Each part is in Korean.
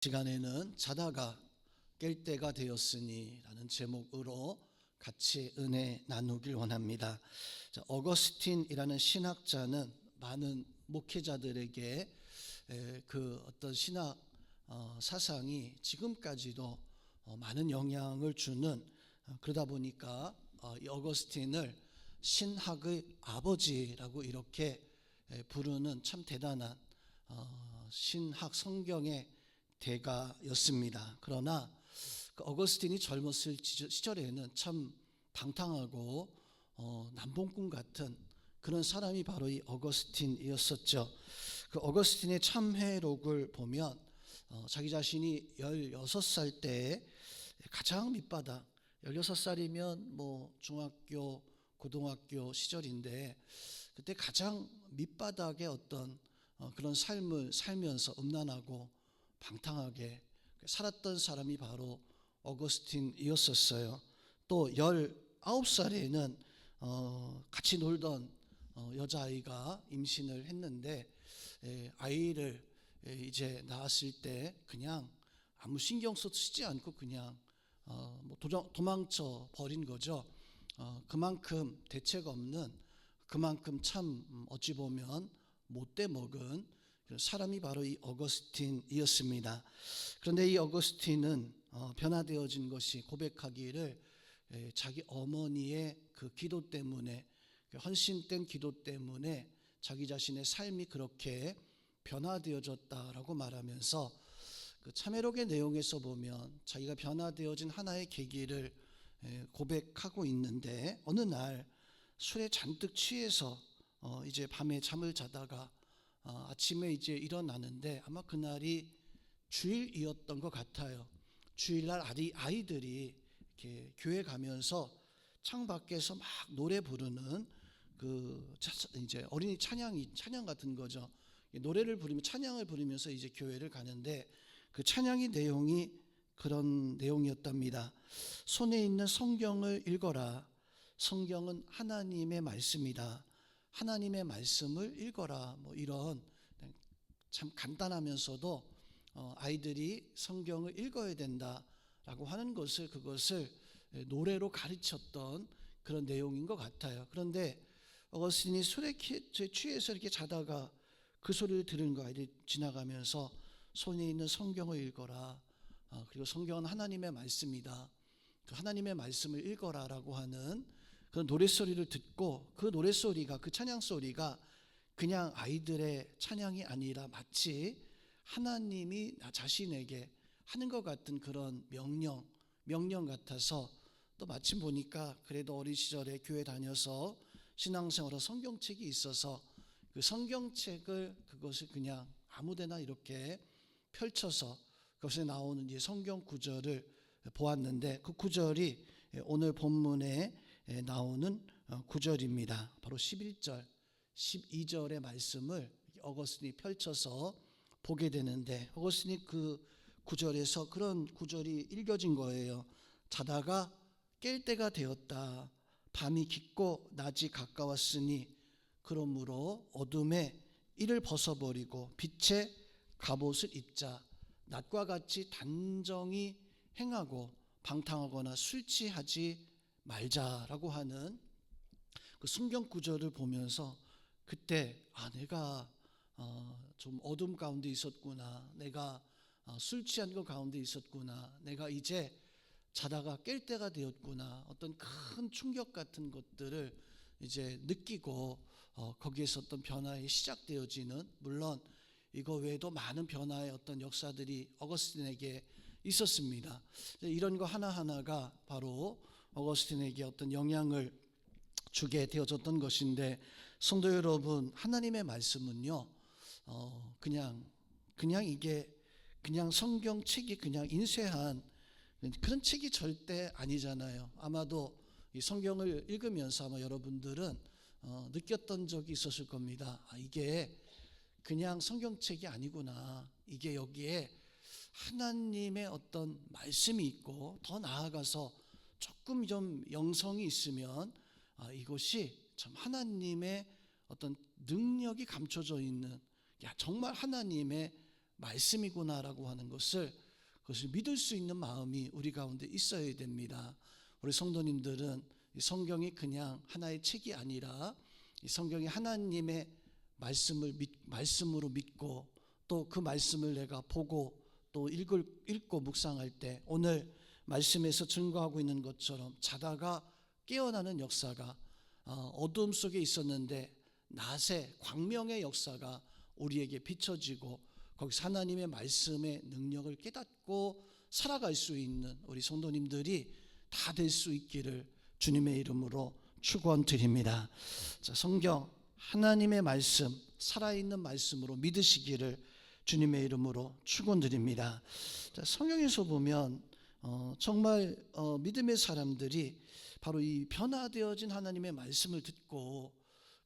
시간에는 자다가 깰 때가 되었으니 라는 제목으로 같이 은혜 나누길 원합니다. 어거스틴이라는 신학자는 많은 목회자들에게 그 어떤 신학 사상이 지금까지도 많은 영향을 주는, 그러다 보니까 이 어거스틴을 신학의 아버지라고 이렇게 부르는 참 대단한 신학 성경의 대가였습니다. 그러나 그 어거스틴이 젊었을 시절에는 참 방탕하고 남봉꾼 같은 그런 사람이 바로 이 어거스틴이었었죠. 그 어거스틴의 참회록을 보면 자기 자신이 16살 때 가장 밑바닥, 16살이면 뭐 중학교, 고등학교 시절인데 그때 가장 밑바닥의 어떤 그런 삶을 살면서 음란하고 방탕하게 살았던 사람이 바로 어거스틴이었었어요. 또 19살에는 같이 놀던 여자아이가 임신을 했는데 아이를 이제 낳았을 때 그냥 아무 신경 쓰지 않고 그냥 도망쳐 버린 거죠. 그만큼 대책 없는, 그만큼 참 어찌 보면 못돼 먹은 사람이 바로 이 어거스틴이었습니다. 그런데 이 어거스틴은 변화되어진 것이, 고백하기를 자기 어머니의 그 기도 때문에, 헌신된 기도 때문에 자기 자신의 삶이 그렇게 변화되어졌다라고 말하면서 그 참회록의 내용에서 보면 자기가 변화되어진 하나의 계기를 고백하고 있는데, 어느 날 술에 잔뜩 취해서 이제 밤에 잠을 자다가 아침에 이제 일어나는데 아마 그날이 주일이었던 것 같아요. 주일날 아이들이 이렇게 교회 가면서 창 밖에서 막 노래 부르는 그 이제 어린이 찬양 같은 거죠. 노래를 부르며 찬양을 부르면서 이제 교회를 가는데 그 찬양의 내용이 그런 내용이었답니다. 손에 있는 성경을 읽어라. 성경은 하나님의 말씀이다. 하나님의 말씀을 읽어라. 뭐 이런 참 간단하면서도 아이들이 성경을 읽어야 된다라고 하는 것을, 그것을 노래로 가르쳤던 그런 내용인 것 같아요. 그런데 어거스틴이 술에 취해서 이렇게 자다가 그 소리를 들은 거, 아이들이 지나가면서 손에 있는 성경을 읽어라. 그리고 성경은 하나님의 말씀이다. 그 하나님의 말씀을 읽어라라고 하는 그 노랫소리를 듣고, 그 노랫소리가, 그 찬양소리가 그냥 아이들의 찬양이 아니라 마치 하나님이 나 자신에게 하는 것 같은 그런 명령 같아서, 또 마침 보니까 그래도 어린 시절에 교회 다녀서 신앙생활로 성경책이 있어서 그 성경책을, 그것을 그냥 아무데나 이렇게 펼쳐서 그것에 나오는 이 성경 구절을 보았는데, 그 구절이 오늘 본문에 나오는 구절입니다. 바로 11절, 12절의 말씀을 어거스틴이 펼쳐서 보게 되는데, 어거스틴이 그 구절에서 그런 구절이 읽어진 거예요. 자다가 깰 때가 되었다. 밤이 깊고 낮이 가까웠으니 그러므로 어둠에 이를 벗어버리고 빛의 갑옷을 입자. 낮과 같이 단정히 행하고 방탕하거나 술 취하지 말자라고 하는 그 성경 구절을 보면서 그때 내가 좀 어둠 가운데 있었구나, 내가 술 취한 것 가운데 있었구나, 내가 이제 자다가 깰 때가 되었구나, 어떤 큰 충격 같은 것들을 이제 느끼고 거기에서 어떤 변화에 시작되어지는, 물론 이거 외에도 많은 변화의 어떤 역사들이 어거스틴에게 있었습니다. 이런 거 하나하나가 바로 어거스틴에게 어떤 영향을 주게 되어졌던 것인데, 성도 여러분, 하나님의 말씀은요 그냥 이게 그냥 성경책이 그냥 인쇄한 그런 책이 절대 아니잖아요. 아마도 이 성경을 읽으면서 아마 여러분들은 느꼈던 적이 있었을 겁니다. 이게 그냥 성경책이 아니구나. 이게 여기에 하나님의 어떤 말씀이 있고, 더 나아가서 조금 좀 영성이 있으면 이것이 참 하나님의 어떤 능력이 감춰져 있는, 정말 하나님의 말씀이구나라고 하는 것을 그것을 믿을 수 있는 마음이 우리 가운데 있어야 됩니다. 우리 성도님들은 이 성경이 그냥 하나의 책이 아니라 이 성경이 하나님의 말씀으로 믿고 또 그 말씀을 내가 보고 또 읽고 묵상할 때 오늘 말씀에서 증거하고 있는 것처럼 자다가 깨어나는 역사가 어두움 속에 있었는데 낮에 광명의 역사가 우리에게 비춰지고 거기서 하나님의 말씀의 능력을 깨닫고 살아갈 수 있는 우리 성도님들이 다 될 수 있기를 주님의 이름으로 축원드립니다. 자, 성경 하나님의 말씀 살아있는 말씀으로 믿으시기를 주님의 이름으로 축원드립니다. 자, 성경에서 보면 정말 믿음의 사람들이 바로 이 변화되어진 하나님의 말씀을 듣고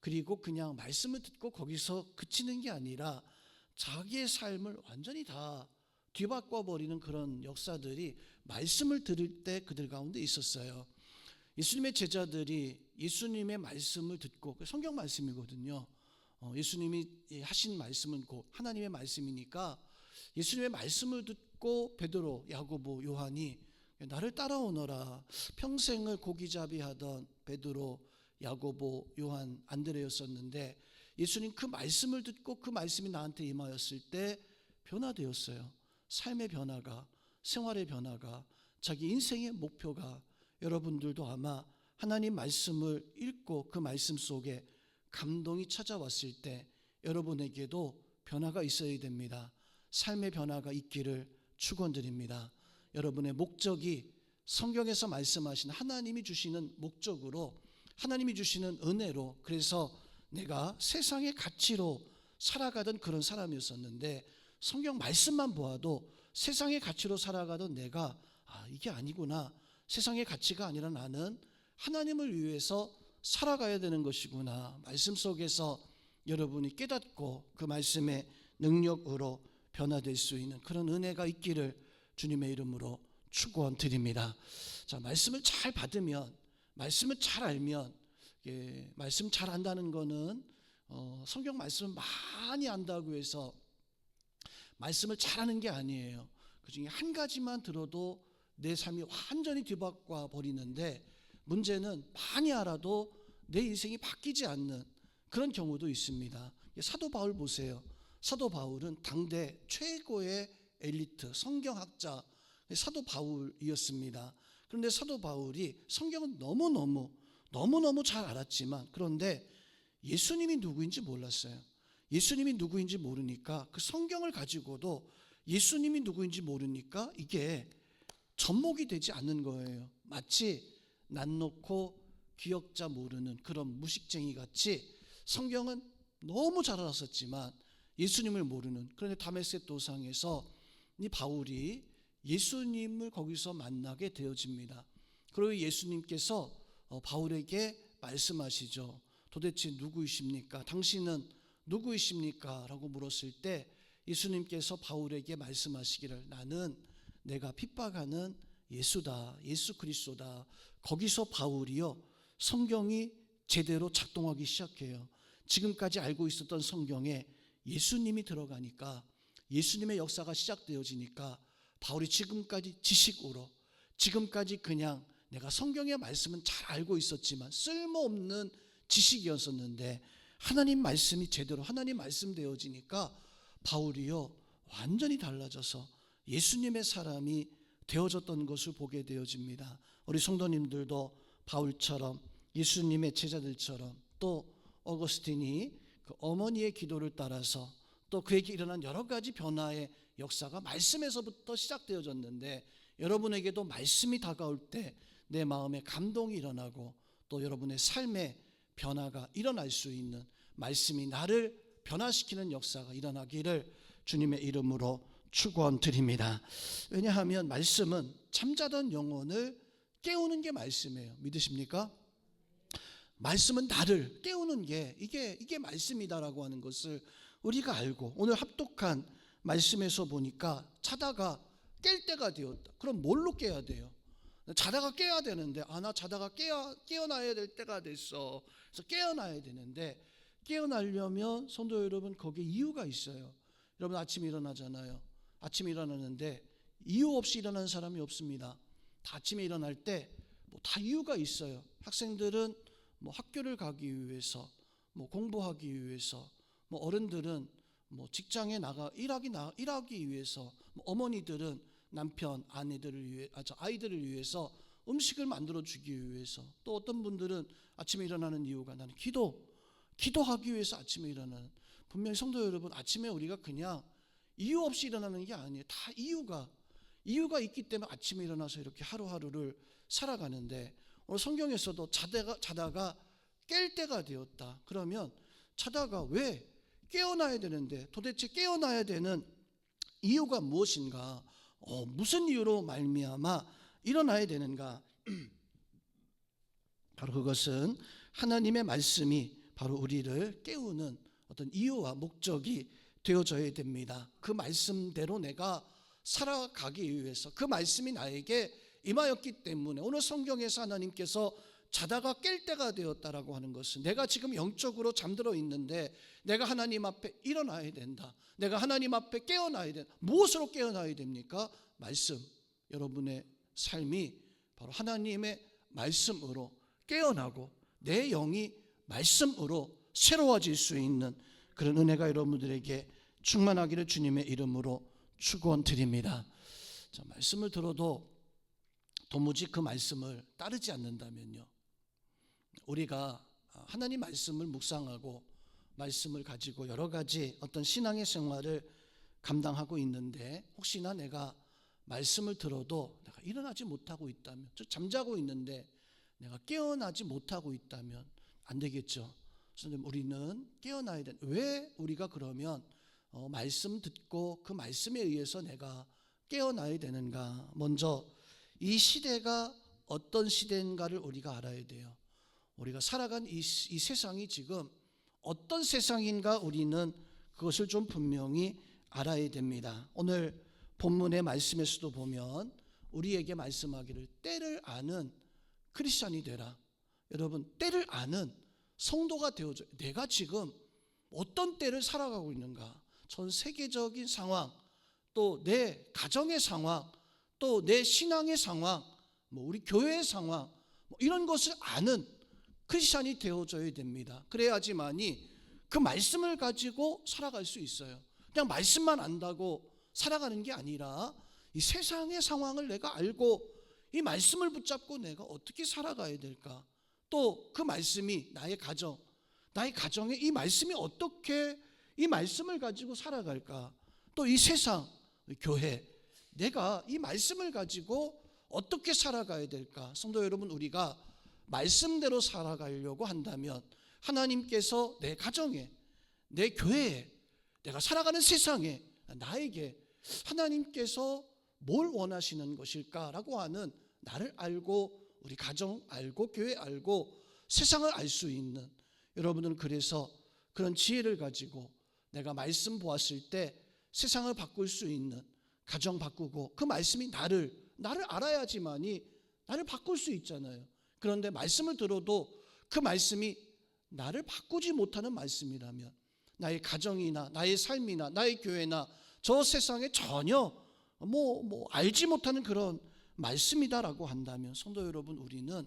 그리고 그냥 말씀을 듣고 거기서 그치는 게 아니라 자기의 삶을 완전히 다 뒤바꿔 버리는 그런 역사들이 말씀을 들을 때 그들 가운데 있었어요. 예수님의 제자들이 예수님의 말씀을 듣고 성경 말씀이거든요. 예수님이 하신 말씀은 곧 하나님의 말씀이니까 예수님의 말씀을 듣고 베드로, 야고보, 요한이 나를 따라오너라. 평생을 고기잡이 하던 베드로, 야고보, 요한, 안드레였었는데 예수님 그 말씀을 듣고 그 말씀이 나한테 임하였을 때 변화되었어요. 삶의 변화가, 생활의 변화가, 자기 인생의 목표가 여러분들도 아마 하나님 말씀을 읽고 그 말씀 속에 감동이 찾아왔을 때 여러분에게도 변화가 있어야 됩니다. 삶의 변화가 있기를 축원드립니다. 여러분의 목적이 성경에서 말씀하신 하나님이 주시는 목적으로 하나님이 주시는 은혜로 그래서 내가 세상의 가치로 살아가던 그런 사람이었었는데 성경 말씀만 보아도 세상의 가치로 살아가던 내가 이게 아니구나. 세상의 가치가 아니라 나는 하나님을 위해서 살아가야 되는 것이구나. 말씀 속에서 여러분이 깨닫고 그 말씀의 능력으로 변화될 수 있는 그런 은혜가 있기를 주님의 이름으로 축원드립니다. 자, 말씀을 잘 받으면 말씀을 잘 알면 말씀 잘 안다는 거는 성경 말씀을 많이 안다고 해서 말씀을 잘하는 게 아니에요. 그중에 한 가지만 들어도 내 삶이 완전히 뒤바꿔 버리는데 문제는 많이 알아도 내 인생이 바뀌지 않는 그런 경우도 있습니다. 사도 바울 보세요. 사도 바울은 당대 최고의 엘리트 성경학자 사도 바울이었습니다. 그런데 사도 바울이 성경은 너무너무 잘 알았지만 그런데 예수님이 누구인지 몰랐어요. 예수님이 누구인지 모르니까 그 성경을 가지고도 예수님이 누구인지 모르니까 이게 접목이 되지 않는 거예요. 마치 난 놓고 기억자 모르는 그런 무식쟁이 같이 성경은 너무 잘 알았었지만 예수님을 모르는. 그런데 다메섹 도상에서 이 바울이 예수님을 거기서 만나게 되어집니다. 그리고 예수님께서 바울에게 말씀하시죠. 도대체 누구이십니까? 당신은 누구이십니까? 라고 물었을 때 예수님께서 바울에게 말씀하시기를 나는 내가 핍박하는 예수다. 예수 그리스도다. 거기서 바울이요 성경이 제대로 작동하기 시작해요. 지금까지 알고 있었던 성경에 예수님이 들어가니까 예수님의 역사가 시작되어지니까 바울이 지금까지 지식으로 지금까지 그냥 내가 성경의 말씀은 잘 알고 있었지만 쓸모없는 지식이었었는데 하나님 말씀이 제대로 하나님 말씀 되어지니까 바울이요 완전히 달라져서 예수님의 사람이 되어졌던 것을 보게 되어집니다. 우리 성도님들도 바울처럼 예수님의 제자들처럼 또 어거스틴이 그 어머니의 기도를 따라서 또 그에게 일어난 여러 가지 변화의 역사가 말씀에서부터 시작되어졌는데 여러분에게도 말씀이 다가올 때 내 마음에 감동이 일어나고 또 여러분의 삶의 변화가 일어날 수 있는 말씀이 나를 변화시키는 역사가 일어나기를 주님의 이름으로 축원드립니다. 왜냐하면 말씀은 잠자던 영혼을 깨우는 게 말씀이에요. 믿으십니까? 말씀은 나를 깨우는 게 이게 말씀이다라고 하는 것을 우리가 알고 오늘 합독한 말씀에서 보니까 자다가 깰 때가 되었다. 그럼 뭘로 깨야 돼요? 자다가 깨야 되는데 나 자다가 깨어나야 될 때가 됐어. 그래서 깨어나야 되는데 깨어나려면 성도 여러분 거기에 이유가 있어요. 여러분 아침에 일어나잖아요. 아침에 일어나는데 이유 없이 일어나는 사람이 없습니다. 다 아침에 일어날 때 뭐 다 이유가 있어요. 학생들은 뭐 학교를 가기 위해서, 뭐 공부하기 위해서, 뭐 어른들은 뭐 직장에 나가 일하기 위해서, 뭐 어머니들은 남편, 아이들을 위해서 음식을 만들어 주기 위해서, 또 어떤 분들은 아침에 일어나는 이유가 나는 기도하기 위해서 아침에 일어나는. 분명히 성도 여러분, 아침에 우리가 그냥 이유 없이 일어나는 게 아니에요. 다 이유가 있기 때문에 아침에 일어나서 이렇게 하루하루를 살아가는데, 오늘 성경에서도 자다가 깰 때가 되었다. 그러면 자다가 왜 깨어나야 되는데, 도대체 깨어나야 되는 이유가 무엇인가? 무슨 이유로 말미암아 일어나야 되는가? 바로 그것은 하나님의 말씀이 바로 우리를 깨우는 어떤 이유와 목적이 되어져야 됩니다. 그 말씀대로 내가 살아가기 위해서, 그 말씀이 나에게 임하였기 때문에 오늘 성경에서 하나님께서 자다가 깰 때가 되었다라고 하는 것은, 내가 지금 영적으로 잠들어 있는데 내가 하나님 앞에 일어나야 된다. 내가 하나님 앞에 깨어나야 된다. 무엇으로 깨어나야 됩니까? 말씀. 여러분의 삶이 바로 하나님의 말씀으로 깨어나고 내 영이 말씀으로 새로워질 수 있는 그런 은혜가 여러분들에게 충만하기를 주님의 이름으로 축원드립니다. 말씀을 들어도 도무지 그 말씀을 따르지 않는다면요, 우리가 하나님 말씀을 묵상하고 말씀을 가지고 여러 가지 어떤 신앙의 생활을 감당하고 있는데, 혹시나 내가 말씀을 들어도 내가 일어나지 못하고 있다면, 잠자고 있는데 내가 깨어나지 못하고 있다면 안 되겠죠. 그래서 우리는 깨어나야 돼. 왜 우리가 그러면 말씀 듣고 그 말씀에 의해서 내가 깨어나야 되는가? 먼저 이 시대가 어떤 시대인가를 우리가 알아야 돼요. 우리가 살아간 이 세상이 지금 어떤 세상인가, 우리는 그것을 좀 분명히 알아야 됩니다. 오늘 본문의 말씀에서도 보면 우리에게 말씀하기를 때를 아는 크리스찬이 되라. 여러분, 때를 아는 성도가 되어줘. 내가 지금 어떤 때를 살아가고 있는가? 전 세계적인 상황, 또 내 가정의 상황, 또 내 신앙의 상황, 뭐 우리 교회의 상황, 뭐 이런 것을 아는 크리스찬이 되어줘야 됩니다. 그래야지만이 그 말씀을 가지고 살아갈 수 있어요. 그냥 말씀만 안다고 살아가는 게 아니라 이 세상의 상황을 내가 알고 이 말씀을 붙잡고 내가 어떻게 살아가야 될까? 또 그 말씀이 나의 가정에 이 말씀이 어떻게 이 말씀을 가지고 살아갈까? 또 이 세상, 교회, 내가 이 말씀을 가지고 어떻게 살아가야 될까? 성도 여러분, 우리가 말씀대로 살아가려고 한다면 하나님께서 내 가정에, 내 교회에, 내가 살아가는 세상에, 나에게 하나님께서 뭘 원하시는 것일까라고 하는, 나를 알고 우리 가정 알고 교회 알고 세상을 알 수 있는, 여러분은 그래서 그런 지혜를 가지고 내가 말씀 보았을 때 세상을 바꿀 수 있는, 가정 바꾸고 그 말씀이 나를 알아야지만이 나를 바꿀 수 있잖아요. 그런데 말씀을 들어도 그 말씀이 나를 바꾸지 못하는 말씀이라면, 나의 가정이나 나의 삶이나 나의 교회나 저 세상에 전혀 알지 못하는 그런 말씀이다라고 한다면, 성도 여러분, 우리는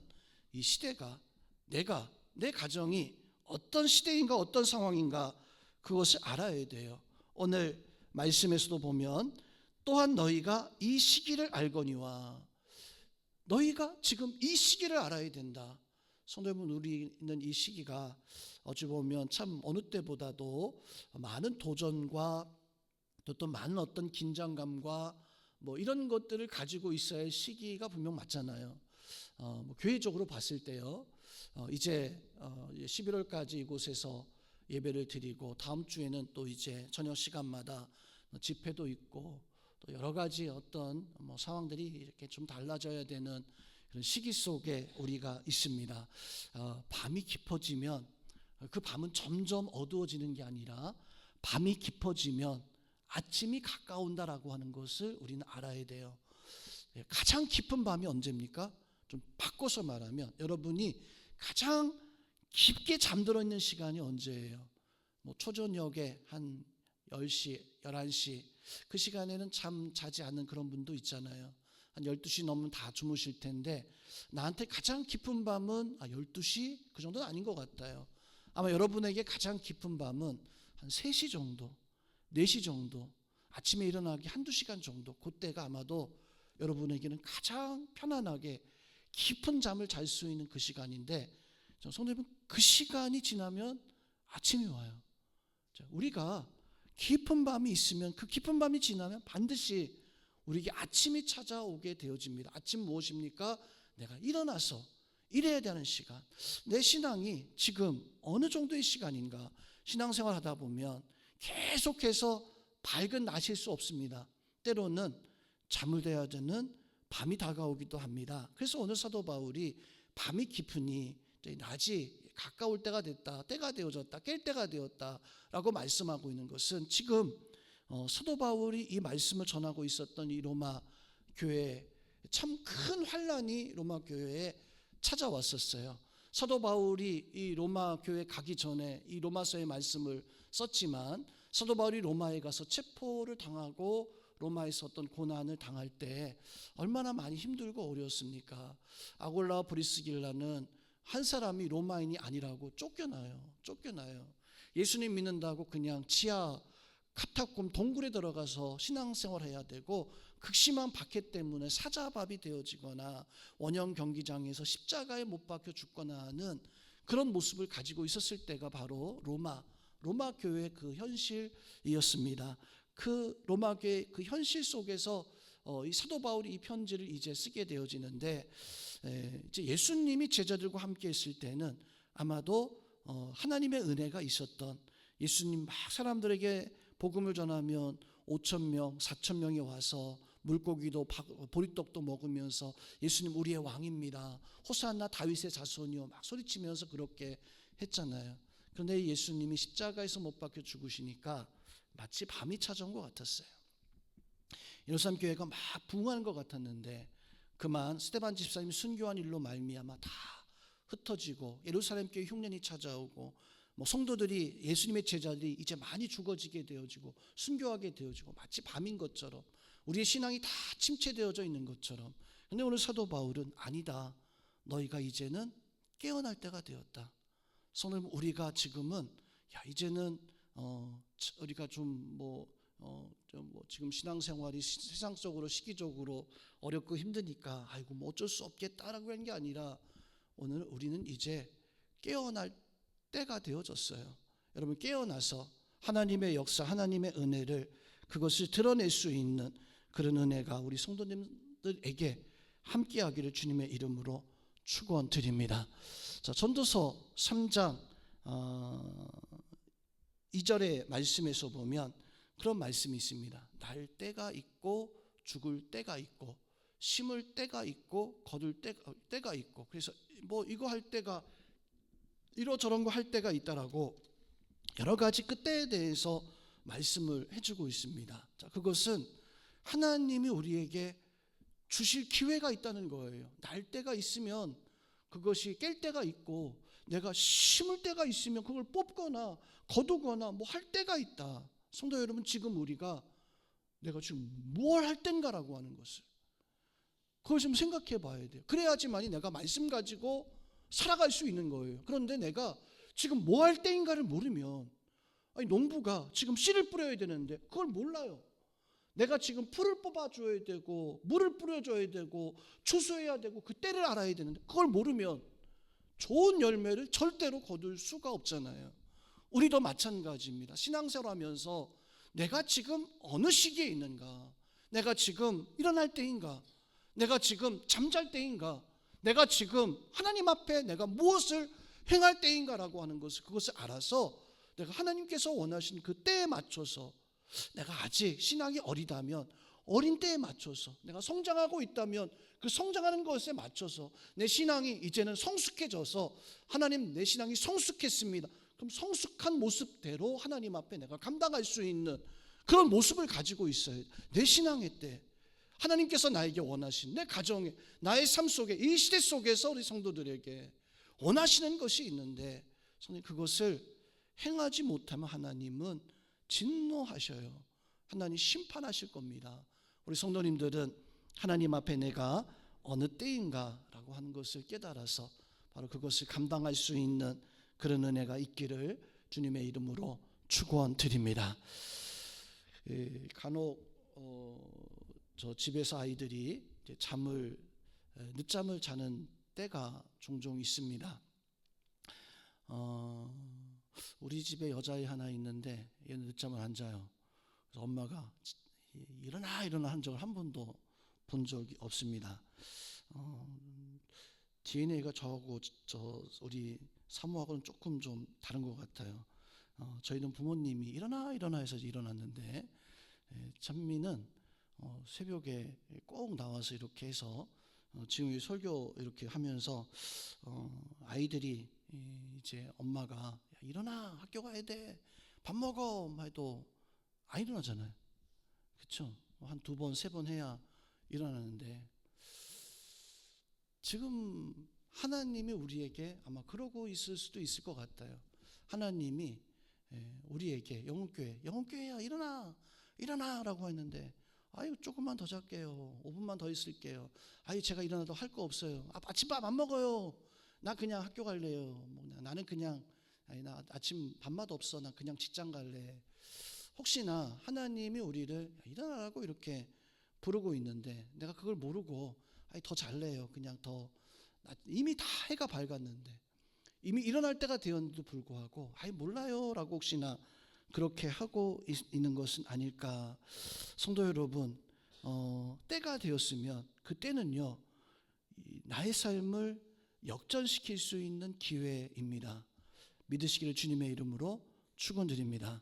이 시대가, 내 가정이 어떤 시대인가 어떤 상황인가 그것을 알아야 돼요. 오늘 말씀에서도 보면 또한 너희가 이 시기를 알거니와, 너희가 지금 이 시기를 알아야 된다. 성도 여러분, 우리는 이 시기가 어찌 보면 참 어느 때보다도 많은 도전과 또 많은 어떤 긴장감과 이런 것들을 가지고 있어야 할 시기가 분명 맞잖아요. 교회적으로 봤을 때요, 이제 11월까지 이곳에서 예배를 드리고 다음 주에는 또 이제 저녁 시간마다 집회도 있고 또 여러 가지 어떤 상황들이 이렇게 좀 달라져야 되는 그런 시기 속에 우리가 있습니다. 밤이 깊어지면 그 밤은 점점 어두워지는 게 아니라 밤이 깊어지면 아침이 가까운다라고 하는 것을 우리는 알아야 돼요. 가장 깊은 밤이 언제입니까? 좀 바꿔서 말하면 여러분이 가장 깊게 잠들어 있는 시간이 언제예요? 초저녁에 한 10시, 11시 그 시간에는 잠 자지 않는 그런 분도 있잖아요. 한 12시 넘으면 다 주무실 텐데 나한테 가장 깊은 밤은 12시? 그 정도는 아닌 것 같아요. 아마 여러분에게 가장 깊은 밤은 한 3시 정도, 4시 정도, 아침에 일어나기 한두 시간 정도, 그때가 아마도 여러분에게는 가장 편안하게 깊은 잠을 잘 수 있는 그 시간인데, 성도 여러분, 그 시간이 지나면 아침이 와요. 우리가 깊은 밤이 있으면 그 깊은 밤이 지나면 반드시 우리에게 아침이 찾아오게 되어집니다. 아침 무엇입니까? 내가 일어나서 일해야 되는 시간. 내 신앙이 지금 어느 정도의 시간인가? 신앙생활 하다 보면 계속해서 밝은 낮일 수 없습니다. 때로는 잠을 자야 되는 밤이 다가오기도 합니다. 그래서 오늘 사도 바울이 밤이 깊으니 낮이 가까울 때가 됐다, 때가 되어졌다, 깰 때가 되었다라고 말씀하고 있는 것은 지금 사도 바울이 이 말씀을 전하고 있었던 이 로마 교회, 참 큰 환란이 로마 교회에 찾아왔었어요. 사도 바울이 이 로마 교회 가기 전에 이 로마서의 말씀을 썼지만, 사도 바울이 로마에 가서 체포를 당하고 로마에서 어떤 고난을 당할 때 얼마나 많이 힘들고 어려웠습니까? 아골라 브리스길라는 한 사람이 로마인이 아니라고 쫓겨나요. 예수님 믿는다고 그냥 지하 카타콤 동굴에 들어가서 신앙생활 해야 되고, 극심한 박해 때문에 사자밥이 되어지거나 원형 경기장에서 십자가에 못 박혀 죽거나 하는 그런 모습을 가지고 있었을 때가 바로 로마 교회의 그 현실이었습니다. 그 로마 교회 그 현실 속에서 이 사도 바울이 이 편지를 이제 쓰게 되어지는데, 이제 예수님이 제자들과 함께 있을 때는 아마도 하나님의 은혜가 있었던, 예수님 막 사람들에게 복음을 전하면 5,000명, 4,000명이 와서 물고기도 보리떡도 먹으면서 예수님 우리의 왕입니다, 호산나 다윗의 자손이요 막 소리치면서 그렇게 했잖아요. 그런데 예수님이 십자가에서 못 박혀 죽으시니까 마치 밤이 찾아온 것 같았어요. 예루살렘 교회가 막 부흥하는 것 같았는데 그만 스데반 집사님이 순교한 일로 말미암아 다 흩어지고 예루살렘 교회 흉년이 찾아오고, 성도들이, 예수님의 제자들이 이제 많이 죽어지게 되어지고 순교하게 되어지고, 마치 밤인 것처럼 우리의 신앙이 다 침체되어져 있는 것처럼. 그런데 오늘 사도 바울은 아니다, 너희가 이제는 깨어날 때가 되었다. 성도, 우리가 지금은 이제는 우리가 지금 신앙생활이 세상적으로 시기적으로 어렵고 힘드니까 어쩔 수 없겠다라고 하는 게 아니라, 오늘 우리는 이제 깨어날 때가 되어졌어요. 여러분, 깨어나서 하나님의 역사, 하나님의 은혜를, 그것을 드러낼 수 있는 그런 은혜가 우리 성도님들에게 함께하기를 주님의 이름으로 축원드립니다. 자, 전도서 3장 2절의 말씀에서 보면 그런 말씀이 있습니다. 날 때가 있고 죽을 때가 있고, 심을 때가 있고 거둘 때가 있고, 그래서 이거 할 때가, 이러저런 거 할 때가 있다라고 여러 가지 그때에 대해서 말씀을 해주고 있습니다. 자, 그것은 하나님이 우리에게 주실 기회가 있다는 거예요. 날 때가 있으면 그것이 깰 때가 있고, 내가 심을 때가 있으면 그걸 뽑거나 거두거나 할 때가 있다. 성도 여러분, 지금 우리가 내가 지금 뭘 할 땐가라고 하는 것을, 그걸 좀 생각해 봐야 돼요. 그래야지만이 내가 말씀 가지고 살아갈 수 있는 거예요. 그런데 내가 지금 뭐 할 때인가를 모르면, 농부가 지금 씨를 뿌려야 되는데 그걸 몰라요. 내가 지금 풀을 뽑아줘야 되고 물을 뿌려줘야 되고 추수해야 되고 그 때를 알아야 되는데 그걸 모르면 좋은 열매를 절대로 거둘 수가 없잖아요. 우리도 마찬가지입니다. 신앙생활 하면서 내가 지금 어느 시기에 있는가, 내가 지금 일어날 때인가, 내가 지금 잠잘 때인가, 내가 지금 하나님 앞에 내가 무엇을 행할 때인가라고 하는 것을, 그것을 알아서 내가 하나님께서 원하신 그 때에 맞춰서, 내가 아직 신앙이 어리다면 어린 때에 맞춰서, 내가 성장하고 있다면 그 성장하는 것에 맞춰서, 내 신앙이 이제는 성숙해져서 하나님, 내 신앙이 성숙했습니다, 그럼 성숙한 모습대로 하나님 앞에 내가 감당할 수 있는 그런 모습을 가지고 있어요. 내 신앙의 때, 하나님께서 나에게 원하신, 내 가정에, 나의 삶 속에, 이 시대 속에서 우리 성도들에게 원하시는 것이 있는데, 그것을 행하지 못하면 하나님은 진노하셔요. 하나님 심판하실 겁니다. 우리 성도님들은 하나님 앞에 내가 어느 때인가라고 하는 것을 깨달아서 바로 그것을 감당할 수 있는 그런 은혜가 있기를 주님의 이름으로 축원드립니다. 간혹 저 집에서 아이들이 이제 늦잠을 자는 때가 종종 있습니다. 우리 집에 여자아이 하나 있는데 얘는 늦잠을 안 자요. 그래서 엄마가 일어나 한 적을 한 번도 본 적이 없습니다. DNA가 저하고 우리 사모하고는 조금 좀 다른 것 같아요. 저희는 부모님이 일어나 해서 일어났는데 찬미는 새벽에 꼭 나와서 이렇게 해서 지금 설교 이렇게 하면서 아이들이 이제 엄마가 일어나 학교 가야 돼 밥 먹어 해도 안 일어나잖아요. 그렇죠? 한 2번 3번 해야 일어나는데 지금 하나님이 우리에게 아마 그러고 있을 수도 있을 것 같아요. 하나님이 우리에게 영혼교회야 일어나라고 했는데 아유 조금만 더 잘게요. 5분만 더 있을게요. 아유 제가 일어나도 할 거 없어요. 아침밥 안 먹어요. 나 그냥 학교 갈래요. 나는 그냥 나 아침 밥맛 없어. 나 그냥 직장 갈래. 혹시나 하나님이 우리를 일어나라고 이렇게 부르고 있는데 내가 그걸 모르고 더 잘래요. 그냥 이미 다 해가 밝았는데 이미 일어날 때가 되었는데도 불구하고 몰라요 라고 혹시나 그렇게 하고 있는 것은 아닐까. 성도 여러분, 때가 되었으면 그때는요 나의 삶을 역전시킬 수 있는 기회입니다. 믿으시기를 주님의 이름으로 축원드립니다.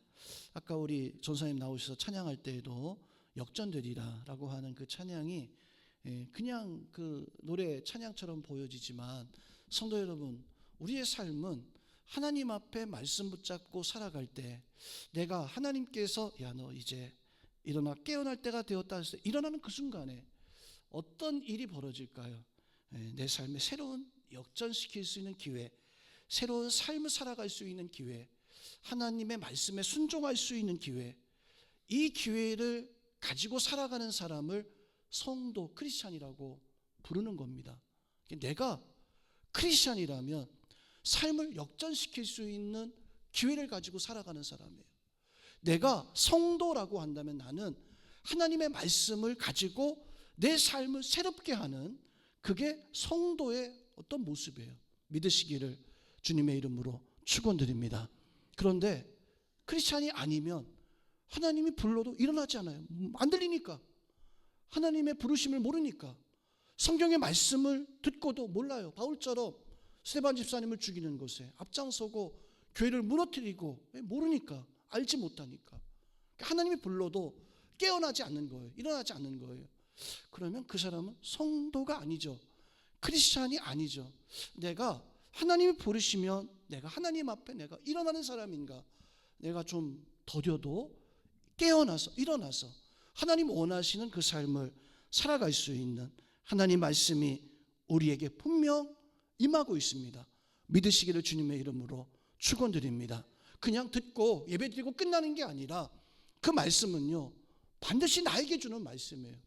아까 우리 전사님 나오셔서 찬양할 때에도 역전되리라 라고 하는 그 찬양이 그냥 그 노래 찬양처럼 보여지지만 성도 여러분, 우리의 삶은 하나님 앞에 말씀 붙잡고 살아갈 때 내가 하나님께서 야 너 이제 일어나 깨어날 때가 되었다 해서 일어나는 그 순간에 어떤 일이 벌어질까요? 내 삶에 새로운 역전시킬 수 있는 기회, 새로운 삶을 살아갈 수 있는 기회, 하나님의 말씀에 순종할 수 있는 기회, 이 기회를 가지고 살아가는 사람을 성도 크리스찬이라고 부르는 겁니다. 내가 크리스찬이라면 삶을 역전시킬 수 있는 기회를 가지고 살아가는 사람이에요. 내가 성도라고 한다면 나는 하나님의 말씀을 가지고 내 삶을 새롭게 하는 그게 성도의 어떤 모습이에요. 믿으시기를 주님의 이름으로 축원드립니다. 그런데 크리스찬이 아니면 하나님이 불러도 일어나지 않아요. 안 들리니까. 하나님의 부르심을 모르니까. 성경의 말씀을 듣고도 몰라요. 바울처럼 스데반 집사님을 죽이는 것에 앞장서고 교회를 무너뜨리고 모르니까, 알지 못하니까. 하나님이 불러도 깨어나지 않는 거예요. 일어나지 않는 거예요. 그러면 그 사람은 성도가 아니죠. 크리스찬이 아니죠. 내가 하나님이 부르시면 내가 하나님 앞에 내가 일어나는 사람인가? 내가 좀 더뎌도 깨어나서 일어나서 하나님 원하시는 그 삶을 살아갈 수 있는 하나님 말씀이 우리에게 분명 임하고 있습니다. 믿으시기를 주님의 이름으로 축원드립니다. 그냥 듣고 예배드리고 끝나는 게 아니라 그 말씀은요 반드시 나에게 주는 말씀이에요.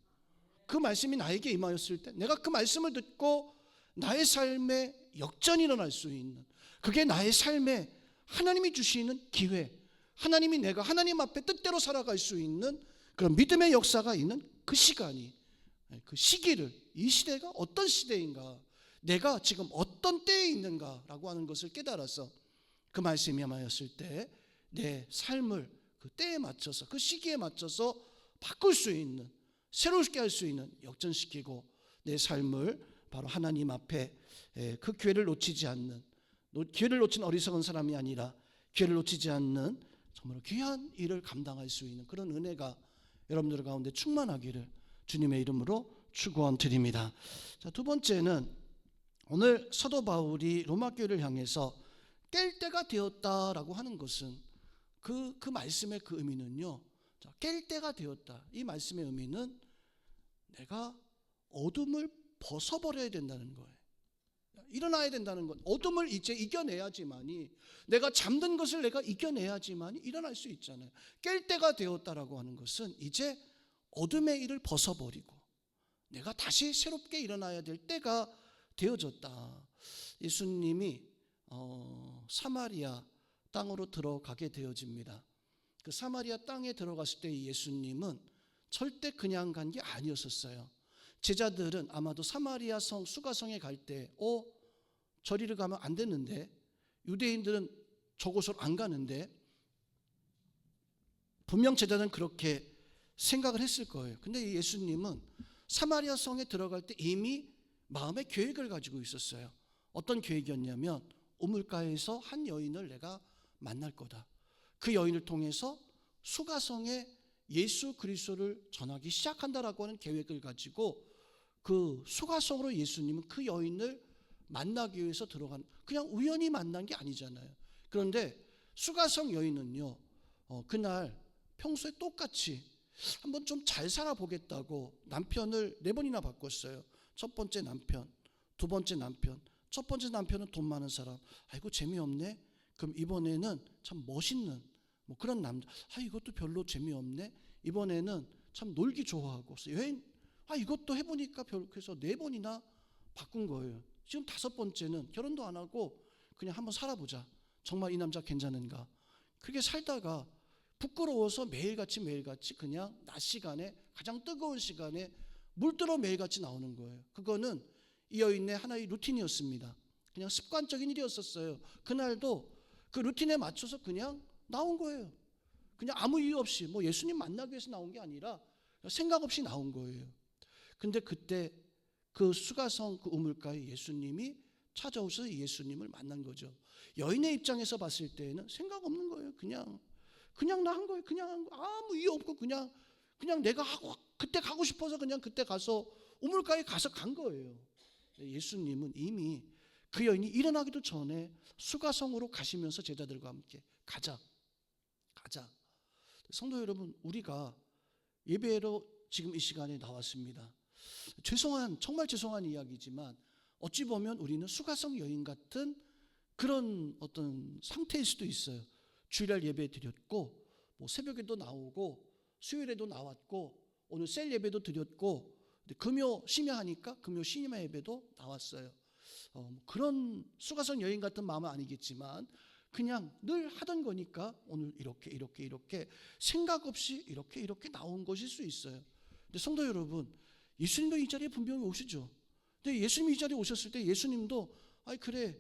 그 말씀이 나에게 임하였을 때 내가 그 말씀을 듣고 나의 삶에 역전이 일어날 수 있는, 그게 나의 삶에 하나님이 주시는 기회, 하나님이 내가 하나님 앞에 뜻대로 살아갈 수 있는 그런 믿음의 역사가 있는 그 시간이, 그 시기를, 이 시대가 어떤 시대인가, 내가 지금 어떤 때에 있는가라고 하는 것을 깨달아서 그 말씀이 임하였을 때 내 삶을 그 때에 맞춰서, 그 시기에 맞춰서 바꿀 수 있는, 새롭게 할 수 있는, 역전시키고 내 삶을 바로 하나님 앞에 그 기회를 놓치지 않는, 기회를 놓친 어리석은 사람이 아니라 기회를 놓치지 않는 정말 귀한 일을 감당할 수 있는 그런 은혜가 여러분들 가운데 충만하기를 주님의 이름으로 축원드립니다. 자, 두 번째는 오늘 사도 바울이 로마 교회를 향해서 깰 때가 되었다라고 하는 것은 그 말씀의 그 의미는요. 자, 깰 때가 되었다. 이 말씀의 의미는 내가 어둠을 벗어버려야 된다는 거예요. 일어나야 된다는 것. 어둠을 이제 이겨내야지만이, 내가 잠든 것을 내가 이겨내야지만이 일어날 수 있잖아요. 깰 때가 되었다라고 하는 것은 이제 어둠의 일을 벗어버리고 내가 다시 새롭게 일어나야 될 때가 되어졌다. 예수님이 사마리아 땅으로 들어가게 되어집니다. 그 사마리아 땅에 들어갔을 때 예수님은 절대 그냥 간 게 아니었었어요. 제자들은 아마도 사마리아 성 수가성에 갈 때 저리를 가면 안 되는데, 유대인들은 저곳으로 안 가는데, 분명 제자들은 그렇게 생각을 했을 거예요. 근데 예수님은 사마리아 성에 들어갈 때 이미 마음의 계획을 가지고 있었어요. 어떤 계획이었냐면, 우물가에서 한 여인을 내가 만날 거다. 그 여인을 통해서 수가성에 예수 그리스도를 전하기 시작한다라고 하는 계획을 가지고 그 수가성으로 예수님은 그 여인을 만나기 위해서 들어간, 그냥 우연히 만난 게 아니잖아요. 그런데 수가성 여인은요, 그날 평소에 똑같이 한번 좀 잘 살아보겠다고 남편을 4번이나 바꿨어요. 첫 번째 남편, 두 번째 남편. 첫 번째 남편은 돈 많은 사람. 아이고 재미없네. 그럼 이번에는 참 멋있는 그런 남자. 이것도 별로 재미없네. 이번에는 참 놀기 좋아하고 여행. 이것도 해보니까 그래서 4번이나 바꾼 거예요. 지금 5번째는 결혼도 안 하고 그냥 한번 살아보자. 정말 이 남자 괜찮은가. 그렇게 살다가 부끄러워서 매일같이 그냥 낮 시간에, 가장 뜨거운 시간에 물들어 매일같이 나오는 거예요. 그거는 이 여인의 하나의 루틴이었습니다. 그냥 습관적인 일이었었어요. 그날도 그 루틴에 맞춰서 그냥 나온 거예요. 그냥 아무 이유 없이 예수님 만나기 위해서 나온 게 아니라 생각 없이 나온 거예요. 근데 그때 그 수가성 그 우물가에 예수님이 찾아오셔서 예수님을 만난 거죠. 여인의 입장에서 봤을 때는 생각 없는 거예요. 그냥 나 한 거예요. 그냥 한 거. 아무 이유 없고 그냥 내가 그때 가고 싶어서 그냥 그때 가서 우물가에 가서 간 거예요. 예수님은 이미 그 여인이 일어나기도 전에 수가성으로 가시면서 제자들과 함께 가자. 성도 여러분, 우리가 예배로 지금 이 시간에 나왔습니다. 정말 죄송한 이야기지만 어찌 보면 우리는 수가성 여인 같은 그런 어떤 상태일 수도 있어요. 주일날 예배 드렸고 새벽에도 나오고 수요일에도 나왔고 오늘 셀 예배도 드렸고 금요 심야하니까 금요 심야 예배도 나왔어요. 그런 수가성 여인 같은 마음은 아니겠지만 그냥 늘 하던 거니까 오늘 이렇게 생각 없이 이렇게 나온 것일 수 있어요. 근데 성도 여러분, 예수님도 이 자리에 분명히 오시죠. 근데 예수님이 이 자리에 오셨을 때 예수님도 그래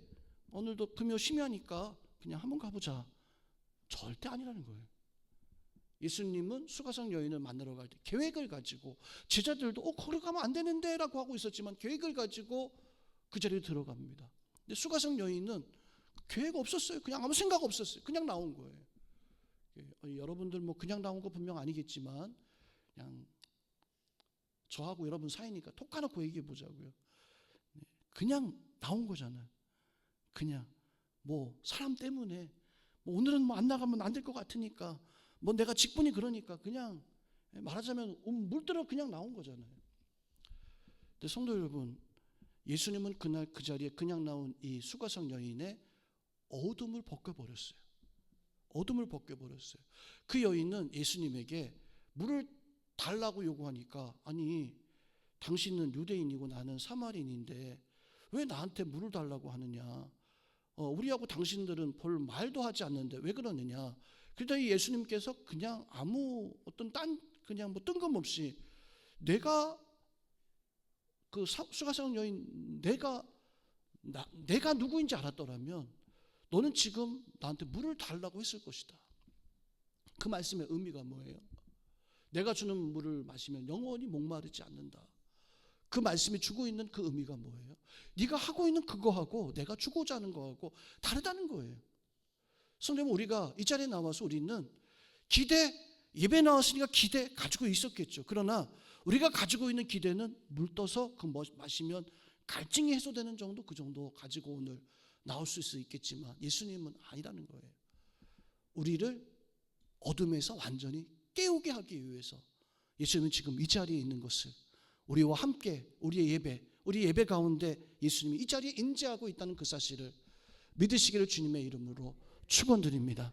오늘도 금요 심야니까 그냥 한번 가보자. 절대 아니라는 거예요. 예수님은 수가성 여인을 만나러 갈 때 계획을 가지고, 제자들도 거기 가면 안 되는데 라고 하고 있었지만 계획을 가지고 그 자리에 들어갑니다. 근데 수가성 여인은 계획 없었어요. 그냥 아무 생각 없었어요. 그냥 나온 거예요. 여러분들 그냥 나온 거 분명 아니겠지만 그냥 저하고 여러분 사이니까 톡 까놓고 얘기해 보자고요. 그냥 나온 거잖아요. 그냥 사람 때문에 오늘은 안 나가면 안 될 것 같으니까 내가 직분이 그러니까 그냥 말하자면 물들어 그냥 나온 거잖아요. 근데 성도 여러분, 예수님은 그날 그 자리에 그냥 나온 이 수가성 여인의 어둠을 벗겨버렸어요. 그 여인은 예수님에게 물을 달라고 요구하니까, 아니 당신은 유대인이고 나는 사마리인인데 왜 나한테 물을 달라고 하느냐. 우리하고 당신들은 볼 말도 하지 않는데 왜 그러느냐. 그러더니 예수님께서 그냥 아무 어떤 그냥 뜬금없이 내가 그 수가성 여인 내가 누구인지 알았더라면 너는 지금 나한테 물을 달라고 했을 것이다. 그 말씀의 의미가 뭐예요? 내가 주는 물을 마시면 영원히 목마르지 않는다. 그 말씀이 주고 있는 그 의미가 뭐예요? 네가 하고 있는 그거하고 내가 주고자 하는 거하고 다르다는 거예요. 성도님, 우리가 이 자리에 나와서 우리는 예배 나왔으니까 기대 가지고 있었겠죠. 그러나 우리가 가지고 있는 기대는 물 떠서 그 마시면 갈증이 해소되는 정도, 그 정도 가지고 오늘 나올 수 있겠지만 예수님은 아니라는 거예요. 우리를 어둠에서 완전히 깨우게 하기 위해서 예수님은 지금 이 자리에 있는 것을 우리와 함께 우리의 예배, 우리 예배 가운데 예수님이 이 자리에 임재하고 있다는 그 사실을 믿으시기를 주님의 이름으로 축원드립니다.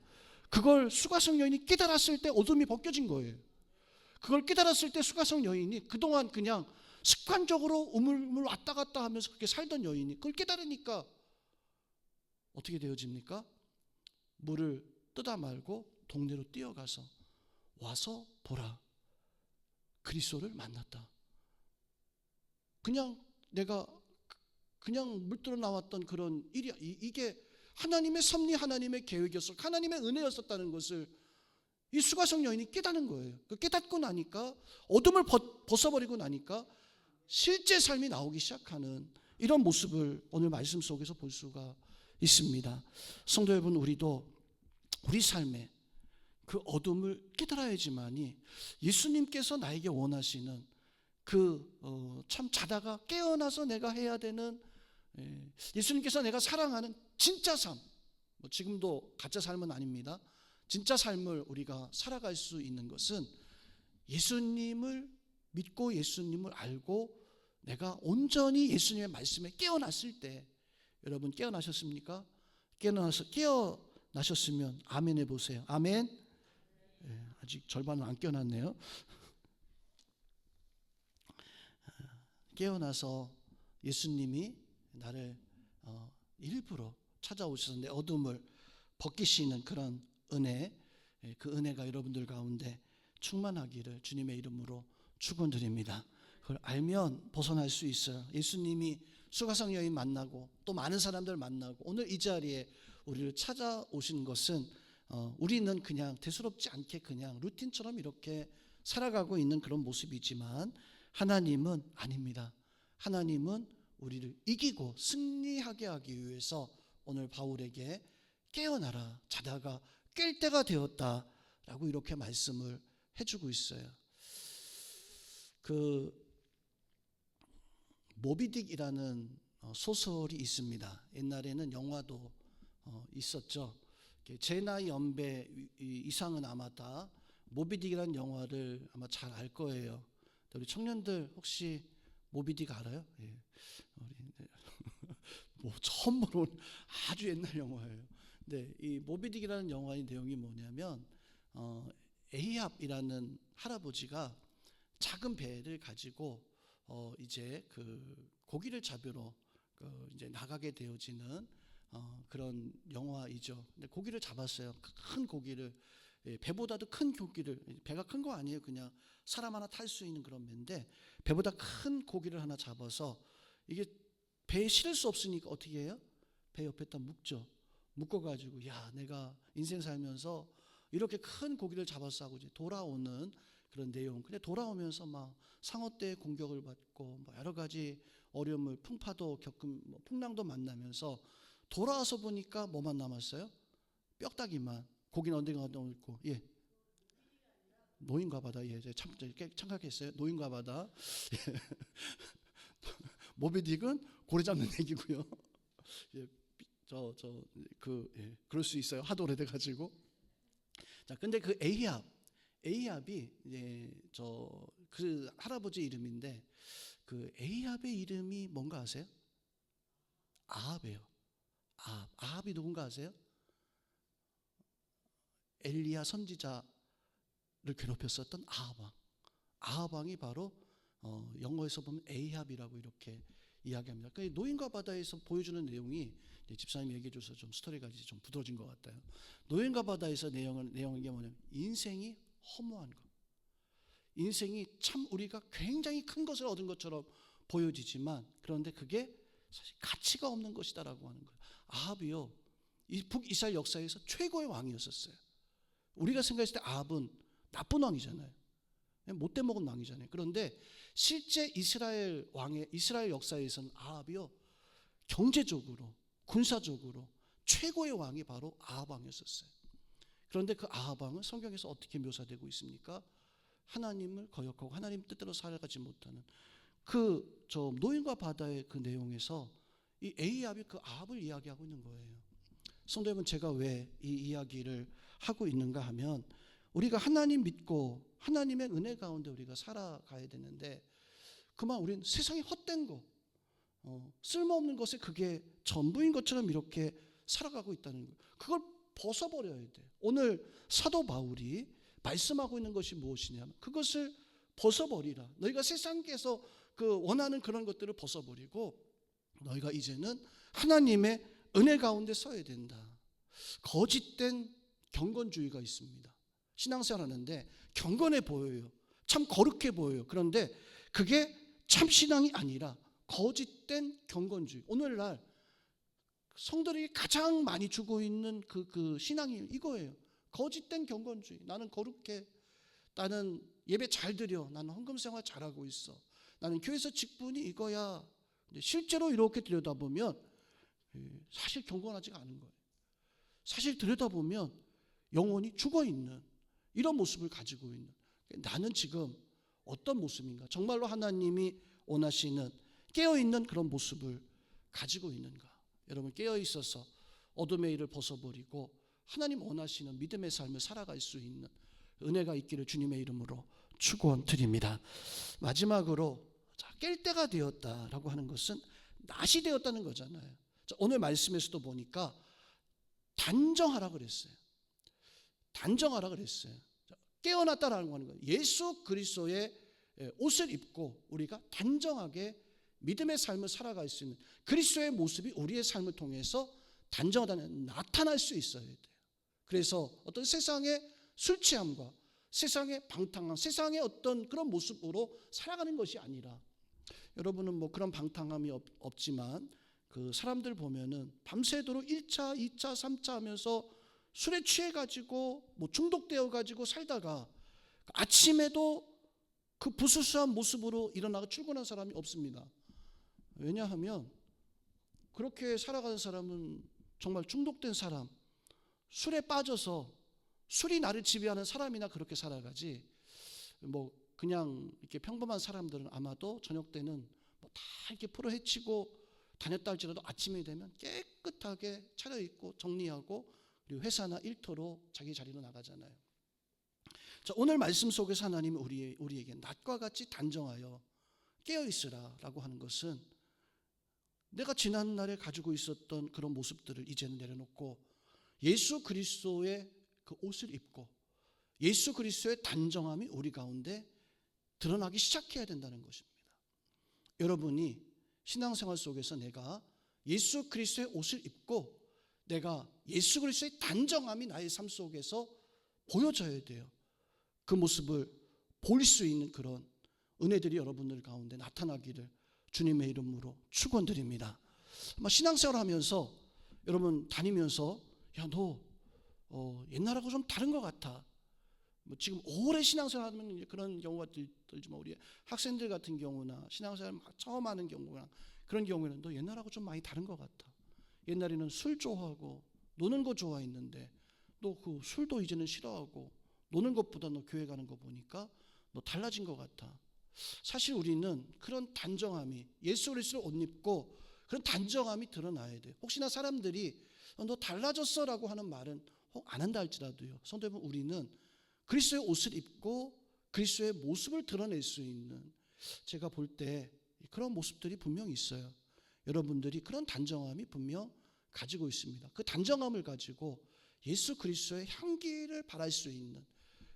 그걸 수가성 여인이 깨달았을 때 어둠이 벗겨진 거예요. 그걸 깨달았을 때 수가성 여인이 그동안 그냥 습관적으로 우물우물 왔다 갔다 하면서 그렇게 살던 여인이 그걸 깨달으니까 어떻게 되어집니까? 물을 뜨다 말고 동네로 뛰어가서 와서 보라, 그리스도를 만났다. 그냥 내가 그냥 물들어 나왔던 그런 일이, 이게 하나님의 섭리, 하나님의 계획이었어, 하나님의 은혜였었다는 것을 이 수가성 여인이 깨닫는 거예요. 깨닫고 나니까, 어둠을 벗어버리고 나니까 실제 삶이 나오기 시작하는 이런 모습을 오늘 말씀 속에서 볼 수가 있습니다. 성도 여러분, 우리도 우리 삶에 그 어둠을 깨달아야지만이 예수님께서 나에게 원하시는 참 자다가 깨어나서 내가 해야 되는, 예수님께서 내가 사랑하는 진짜 삶, 지금도 가짜 삶은 아닙니다. 진짜 삶을 우리가 살아갈 수 있는 것은 예수님을 믿고 예수님을 알고 내가 온전히 예수님의 말씀에 깨어났을 때. 여러분 깨어나셨습니까? 깨어나셨으면 아멘 해보세요. 아멘. 아직 절반은 안 깨어났네요. 깨어나서 예수님이 나를 일부러 찾아오셔서 내 어둠을 벗기시는 그런 은혜, 그 은혜가 여러분들 가운데 충만하기를 주님의 이름으로 축원드립니다. 그걸 알면 벗어날 수 있어요. 예수님이 수가성 여인 만나고 또 많은 사람들 만나고 오늘 이 자리에 우리를 찾아오신 것은 우리는 그냥 대수롭지 않게 그냥 루틴처럼 이렇게 살아가고 있는 그런 모습이지만 하나님은 아닙니다. 하나님은 우리를 이기고 승리하게 하기 위해서 오늘 바울에게 깨어나라, 자다가 깰 때가 되었다라고 이렇게 말씀을 해주고 있어요. 모비딕이라는 소설이 있습니다. 옛날에는 영화도 있었죠. 제 나이 연배 이상은 아마 다 모비딕이라는 영화를 아마 잘 알 거예요. 우리 청년들 혹시 모비딕 알아요? 예. 처음 보는 아주 옛날 영화예요. 근데 이 모비딕이라는 영화의 내용이 뭐냐면 에이압이라는 할아버지가 작은 배를 가지고 이제 고기를 잡으러 이제 나가게 되어지는 그런 영화이죠. 근데 고기를 잡았어요. 큰 고기를, 배보다도 큰 고기를, 배가 큰 거 아니에요. 그냥 사람 하나 탈 수 있는 그런 배인데 배보다 큰 고기를 하나 잡아서 이게 배에 실을 수 없으니까 어떻게 해요? 배 옆에다 묶죠. 묶어가지고 야, 내가 인생 살면서 이렇게 큰 고기를 잡았어 하고 이제 돌아오는 그런 내용. 근데 돌아오면서 막 상어떼의 공격을 받고 여러 가지 어려움을, 풍파도 겪은, 풍랑도 만나면서 돌아와서 보니까 뭐만 남았어요? 뼈다귀만. 고기는 언젠가 넣고, 예, 노인과바다. 예, 착각했어요. 노인과바다. 모비딕은 고래 잡는 얘기고요. 예, 그럴 수 있어요. 하도 오래돼 가지고. 자, 근데 그 에이압이 이제 그 할아버지 이름인데 그 에이압의 이름이 뭔가 아세요? 아합이에요. 아합이 누군가 아세요? 엘리야 선지자를 괴롭혔었던 아합 왕이 바로 영어에서 보면 에이압이라고 이렇게 이야기합니다. 그러니까 노인과 바다에서 보여주는 내용이, 집사님이 얘기해 줘서 좀 스토리가 좀 부드러진 것 같아요. 노인과 바다에서 내용이 뭐냐면 인생이 허무한 것, 인생이 참 우리가 굉장히 큰 것을 얻은 것처럼 보여지지만 그런데 그게 사실 가치가 없는 것이다라고 하는 거예요. 아합이요, 이 북이스라엘 역사에서 최고의 왕이었었어요. 우리가 생각했을 때 아합은 나쁜 왕이잖아요. 못돼 먹은 왕이잖아요. 그런데 실제 이스라엘 역사에서는 아합이요, 경제적으로, 군사적으로 최고의 왕이 바로 아합 왕이었었어요. 그런데 그 아합 왕은 성경에서 어떻게 묘사되고 있습니까? 하나님을 거역하고 하나님 뜻대로 살아가지 못하는 노인과 바다의 그 내용에서 이 에이압이 그 아합을 이야기하고 있는 거예요. 성도 여러분, 제가 왜 이 이야기를 하고 있는가 하면 우리가 하나님 믿고 하나님의 은혜 가운데 우리가 살아가야 되는데 그만 우리는 세상에 헛된 거, 쓸모없는 것에 그게 전부인 것처럼 이렇게 살아가고 있다는 거예요. 그걸 벗어버려야 돼. 오늘 사도 바울이 말씀하고 있는 것이 무엇이냐면 그것을 벗어버리라. 너희가 세상에서 그 원하는 그런 것들을 벗어버리고 너희가 이제는 하나님의 은혜 가운데 서야 된다. 거짓된 경건주의가 있습니다. 신앙생활 하는데 경건해 보여요. 참 거룩해 보여요. 그런데 그게 참 신앙이 아니라 거짓된 경건주의. 오늘날 성도들이 가장 많이 주고 있는 그 신앙이 이거예요. 거짓된 경건주의. 나는 거룩해. 나는 예배 잘 드려. 나는 헌금 생활 잘하고 있어. 나는 교회에서 직분이 이거야. 실제로 이렇게 들여다보면 사실 경건하지가 않은 거예요. 사실 들여다보면 영혼이 죽어있는 이런 모습을 가지고 있는, 나는 지금 어떤 모습인가? 정말로 하나님이 원하시는 깨어있는 그런 모습을 가지고 있는가? 여러분, 깨어있어서 어둠의 일을 벗어버리고 하나님 원하시는 믿음의 삶을 살아갈 수 있는 은혜가 있기를 주님의 이름으로 축원드립니다. 마지막으로 깰 때가 되었다라고 하는 것은 낮이 되었다는 거잖아요. 오늘 말씀에서도 보니까 단정하라 그랬어요. 단정하라 그랬어요. 깨어났다라는 거는 예수 그리스도의 옷을 입고 우리가 단정하게 믿음의 삶을 살아갈 수 있는 그리스도의 모습이 우리의 삶을 통해서 단정하다는 나타날 수 있어야 돼요. 그래서 어떤 세상의 술 취함과 세상의 방탕함, 세상의 어떤 그런 모습으로 살아가는 것이 아니라, 여러분은 뭐 그런 방탕함이 없지만 그 사람들 보면은 밤새도록 1차, 2차, 3차 하면서 술에 취해가지고 뭐 중독되어가지고 살다가 아침에도 그 부수수한 모습으로 일어나고 출근한 사람이 없습니다. 왜냐하면 그렇게 살아가는 사람은 정말 중독된 사람, 술에 빠져서 술이 나를 지배하는 사람이나 그렇게 살아가지, 뭐 그냥 이렇게 평범한 사람들은 아마도 저녁 때는 뭐 다 이렇게 풀어헤치고 다녔다 할지라도 아침이 되면 깨끗하게 차려입고 정리하고 그리고 회사나 일터로 자기 자리로 나가잖아요. 자, 오늘 말씀 속에서 하나님이 우리에게 낮과 같이 단정하여 깨어있으라 라고 하는 것은 내가 지난날에 가지고 있었던 그런 모습들을 이제는 내려놓고 예수 그리스도의 그 옷을 입고 예수 그리스도의 단정함이 우리 가운데 드러나기 시작해야 된다는 것입니다. 여러분이 신앙생활 속에서 내가 예수 그리스도의 옷을 입고 내가 예수 그리스도의 단정함이 나의 삶 속에서 보여져야 돼요. 그 모습을 볼 수 있는 그런 은혜들이 여러분들 가운데 나타나기를 주님의 이름으로 축원드립니다. 아마 신앙생활 하면서 여러분 다니면서 야, 너 옛날하고 좀 다른 것 같아. 뭐 지금 오래 신앙생활 하면 그런 경우가 들지만 우리 학생들 같은 경우나 신앙생활 막 처음 하는 경우나 그런 경우에는 너 옛날하고 좀 많이 다른 것 같아. 옛날에는 술 좋아하고 노는 거 좋아했는데 너 그 술도 이제는 싫어하고 노는 것보다 너 교회 가는 거 보니까 너 달라진 것 같아. 사실 우리는 그런 단정함이 예수 그리스도를 옷 입고 그런 단정함이 드러나야 돼요. 혹시나 사람들이 너 달라졌어 라고 하는 말은 혹 안 한다 할지라도요, 성도 여러분, 우리는 그리스도의 옷을 입고 그리스도의 모습을 드러낼 수 있는, 제가 볼 때 그런 모습들이 분명히 있어요. 여러분들이 그런 단정함이 분명 가지고 있습니다. 그 단정함을 가지고 예수 그리스도의 향기를 발할 수 있는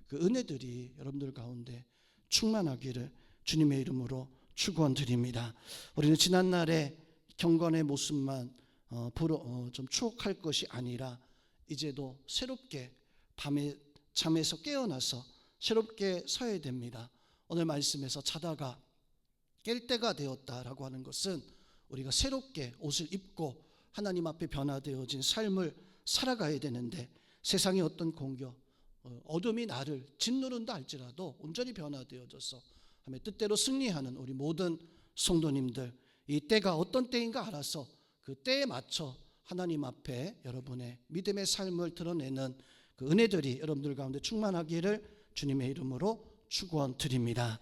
그 은혜들이 여러분들 가운데 충만하기를 주님의 이름으로 축원드립니다. 우리는 지난날의 경건의 모습만 좀 추억할 것이 아니라 이제도 새롭게 밤에 잠에서 깨어나서 새롭게 서야 됩니다. 오늘 말씀에서 자다가 깰 때가 되었다라고 하는 것은 우리가 새롭게 옷을 입고 하나님 앞에 변화되어진 삶을 살아가야 되는데, 세상의 어떤 공격, 어둠이 나를 짓누른다 할지라도 온전히 변화되어져서 뜻대로 승리하는 우리 모든 성도님들, 이 때가 어떤 때인가 알아서 그 때에 맞춰 하나님 앞에 여러분의 믿음의 삶을 드러내는 그 은혜들이 여러분들 가운데 충만하기를 주님의 이름으로 축원드립니다.